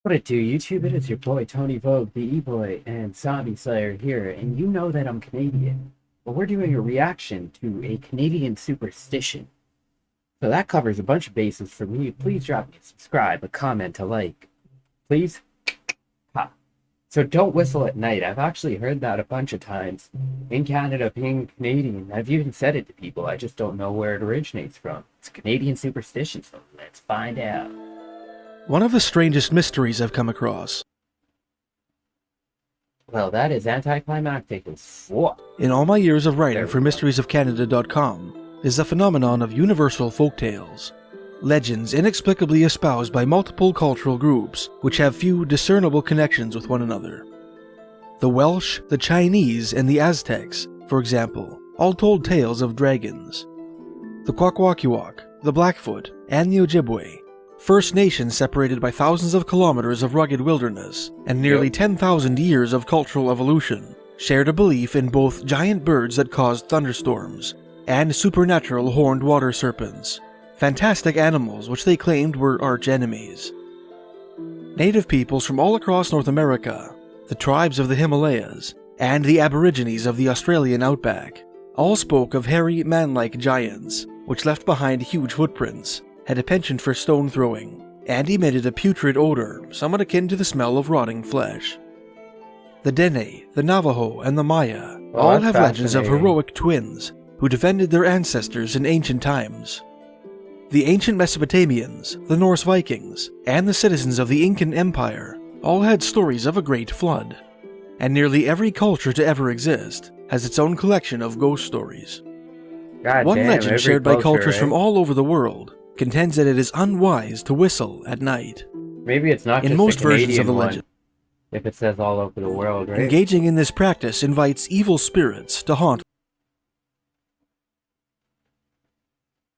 What it do, YouTube? It is your boy Tony Vogue, the E-Boy, and Zombie Slayer here, and you know that I'm Canadian. But we're doing a reaction to a Canadian superstition. So that covers a bunch of bases for me. Please drop me a subscribe, a comment, a like. Please? Ha. So don't whistle at night. I've actually heard that a bunch of times. In Canada, being Canadian, I've even said it to people. I just don't know where it originates from. It's a Canadian superstition, so let's find out. One of the strangest mysteries I've come across. Well, that is anticlimactic as fuck. In all my years of writing for mysteriesofcanada.com is the phenomenon of universal folktales. Legends inexplicably espoused by multiple cultural groups, which have few discernible connections with one another. The Welsh, the Chinese, and the Aztecs, for example, all told tales of dragons. The Kwakwaka'wakw, the Blackfoot, and the Ojibwe, First Nations separated by thousands of kilometers of rugged wilderness and nearly 10,000 years of cultural evolution, shared a belief in both giant birds that caused thunderstorms and supernatural horned water serpents, fantastic animals which they claimed were arch-enemies. Native peoples from all across North America, the tribes of the Himalayas, and the Aborigines of the Australian outback all spoke of hairy man-like giants which left behind huge footprints, had a penchant for stone throwing, and emitted a putrid odor somewhat akin to the smell of rotting flesh. The Dene, the Navajo, and the Maya all have legends of heroic twins who defended their ancestors in ancient times. The ancient Mesopotamians, the Norse Vikings, and the citizens of the Incan Empire all had stories of a great flood, and nearly every culture to ever exist has its own collection of ghost stories. One legend shared by cultures from all over the world contends that it is unwise to whistle at night. Maybe it's not in just most a Canadian versions of the one, legend. if it says all over the world, right? Engaging in this practice invites evil spirits to haunt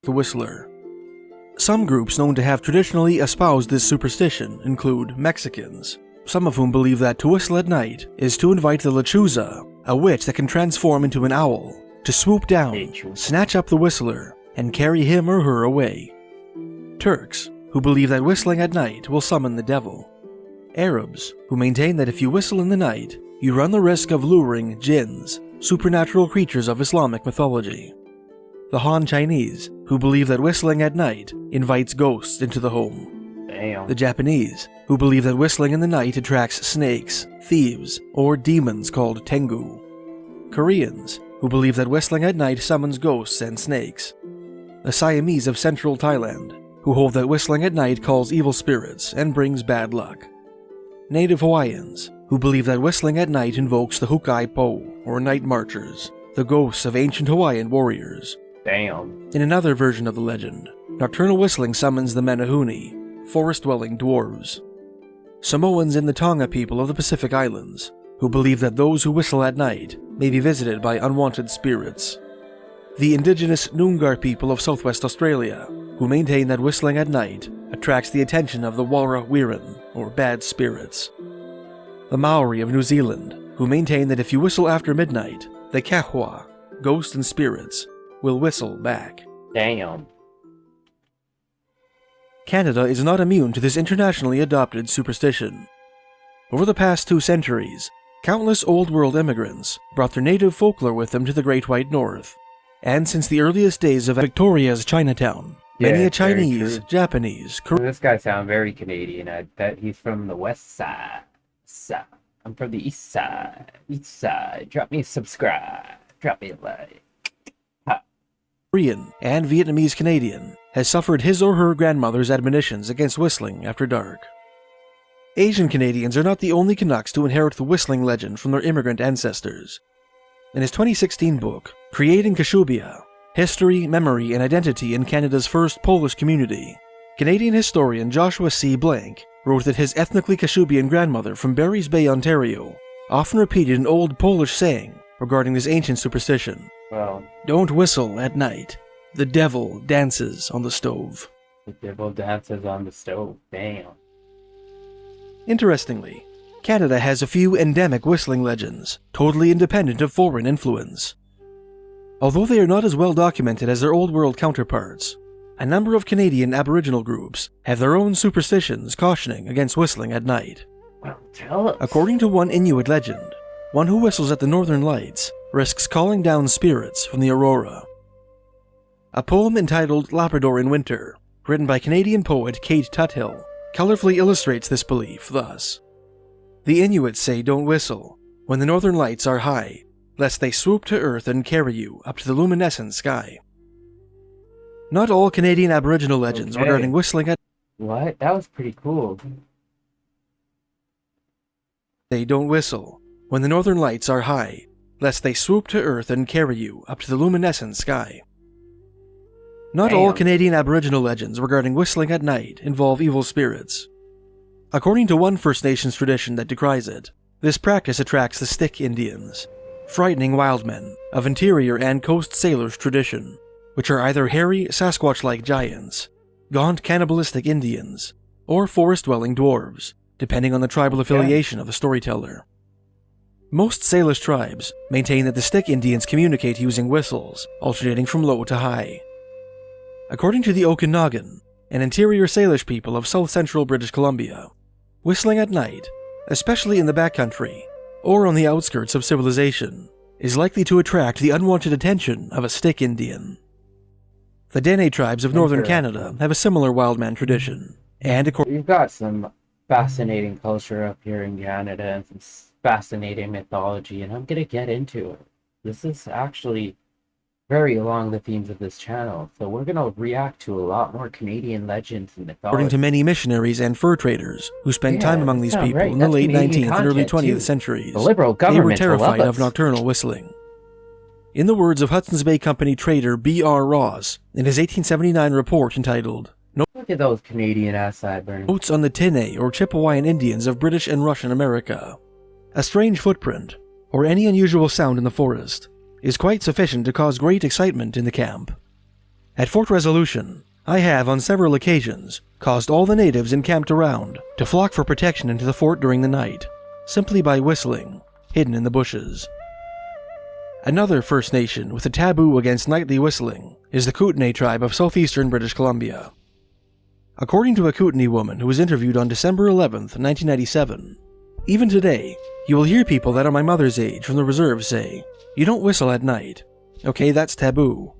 the whistler. Some groups known to have traditionally espoused this superstition include Mexicans, some of whom believe that to whistle at night is to invite the lechuza, a witch that can transform into an owl, to swoop down, snatch up the whistler, and carry him or her away. Turks, who believe that whistling at night will summon the devil. Arabs, who maintain that if you whistle in the night, you run the risk of luring jinns, supernatural creatures of Islamic mythology. The Han Chinese, who believe that whistling at night invites ghosts into the home. Damn. The Japanese, who believe that whistling in the night attracts snakes, thieves, or demons called tengu. Koreans, who believe that whistling at night summons ghosts and snakes. The Siamese of central Thailand, who hold that whistling at night calls evil spirits and brings bad luck. Native Hawaiians, who believe that whistling at night invokes the Hukai Po, or night marchers, the ghosts of ancient Hawaiian warriors. Damn. In another version of the legend, nocturnal whistling summons the Menehune, forest-dwelling dwarves. Samoans and the Tonga people of the Pacific Islands, who believe that those who whistle at night may be visited by unwanted spirits. The indigenous Noongar people of southwest Australia, who maintain that whistling at night attracts the attention of the Wara Wiran, or bad spirits. The Maori of New Zealand, who maintain that if you whistle after midnight, the Kahua, ghosts and spirits, will whistle back. Damn. Canada is not immune to this internationally adopted superstition. Over the past 2 centuries, countless Old World immigrants brought their native folklore with them to the Great White North, and since the earliest days of Victoria's Chinatown, many a Chinese, Japanese, Korean... This guy sounds very Canadian. I bet he's from the west side. I'm from the east side. East side. Drop me a subscribe. Drop me a like. Korean and Vietnamese Canadian has suffered his or her grandmother's admonitions against whistling after dark. Asian Canadians are not the only Canucks to inherit the whistling legend from their immigrant ancestors. In his 2016 book, Creating Kashubia, History, Memory, and Identity in Canada's First Polish Community, Canadian historian Joshua C. Blank wrote that his ethnically Kashubian grandmother from Barry's Bay, Ontario, often repeated an old Polish saying regarding this ancient superstition. Well, don't whistle at night. The devil dances on the stove. the devil dances on the stove. Damn. Interestingly, Canada has a few endemic whistling legends, totally independent of foreign influence. Although they are not as well documented as their Old World counterparts, A number of Canadian Aboriginal groups have their own superstitions cautioning against whistling at night. Well, tell us. According to one Inuit legend, one who whistles at the Northern Lights risks calling down spirits from the aurora. A poem entitled Labrador in Winter, written by Canadian poet Kate Tuthill, colorfully illustrates this belief thus. The Inuits say don't whistle when the Northern Lights are high, lest they swoop to earth and carry you up to the luminescent sky. Not all Canadian Aboriginal legends regarding whistling at What? That was pretty cool. They don't whistle when the Northern Lights are high, lest they swoop to earth and carry you up to the luminescent sky. Not all Canadian Aboriginal legends regarding whistling at night involve evil spirits. According to one First Nations tradition that decries it, this practice attracts the Stick Indians, frightening wildmen of interior and coast sailors' tradition, which are either hairy Sasquatch-like giants, gaunt cannibalistic Indians, or forest-dwelling dwarves, depending on the tribal affiliation of the storyteller. Most Salish tribes maintain that the Stick Indians communicate using whistles, alternating from low to high. According to the Okanagan, an interior Salish people of south-central British Columbia, whistling at night, especially in the backcountry, or on the outskirts of civilization, is likely to attract the unwanted attention of a Stick Indian. The Dene tribes of northern Canada have a similar wildman tradition, and we've got some fascinating culture up here in Canada and some fascinating mythology, and I'm gonna get into it. This is actually very along the themes of this channel, so we're gonna react to a lot more Canadian legends and mythology. According to many missionaries and fur traders who spent time among these people in the late 19th and early 20th centuries, the liberal they were government terrified of nocturnal whistling. In the words of Hudson's Bay Company trader B.R. Ross in his 1879 report entitled Look at those Canadian-ass sideburns. Notes on the Tene or Chippewayan Indians of British and Russian America, a strange footprint, or any unusual sound in the forest, is quite sufficient to cause great excitement in the camp. At Fort Resolution, I have on several occasions caused all the natives encamped around to flock for protection into the fort during the night, simply by whistling, hidden in the bushes. Another First Nation with a taboo against nightly whistling is the Kootenai tribe of southeastern British Columbia. According to a Kootenai woman who was interviewed on December 11th, 1997, even today, you will hear people that are my mother's age from the reserve say, "You don't whistle at night. Okay, that's taboo."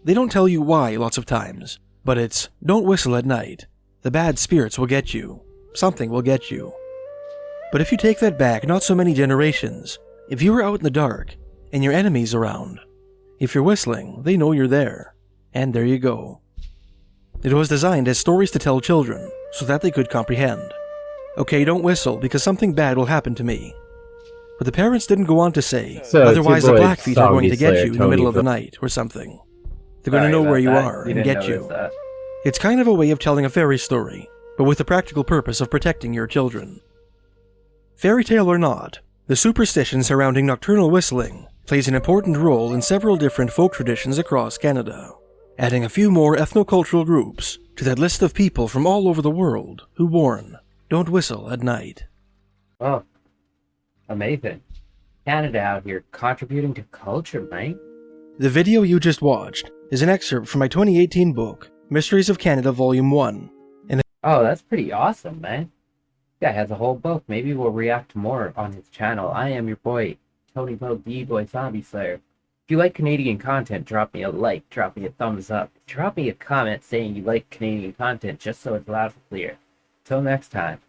They don't tell you why lots of times, but it's, don't whistle at night. The bad spirits will get you. Something will get you. But if you take that back not so many generations, if you were out in the dark, and your enemy's around, if you're whistling, they know you're there. And there you go. It was designed as stories to tell children, so that they could comprehend. Okay, don't whistle because something bad will happen to me. But the parents didn't go on to say, otherwise the Blackfeet are going to get you in the middle of the night or something. They're going to know where you are and get you. It's kind of a way of telling a fairy story, but with the practical purpose of protecting your children. Fairy tale or not, the superstition surrounding nocturnal whistling plays an important role in several different folk traditions across Canada, adding a few more ethnocultural groups to that list of people from all over the world who warn, don't whistle at night. Oh, amazing. Canada out here contributing to culture, mate. The video you just watched is an excerpt from my 2018 book, Mysteries of Canada Volume 1. Oh, that's pretty awesome, man. This guy has a whole book. Maybe we'll react more on his channel. I am your boy, Tony Vogue, the boy Zombie Slayer. If you like Canadian content, drop me a like, drop me a thumbs up, drop me a comment saying you like Canadian content just so it's loud and clear. Till next time.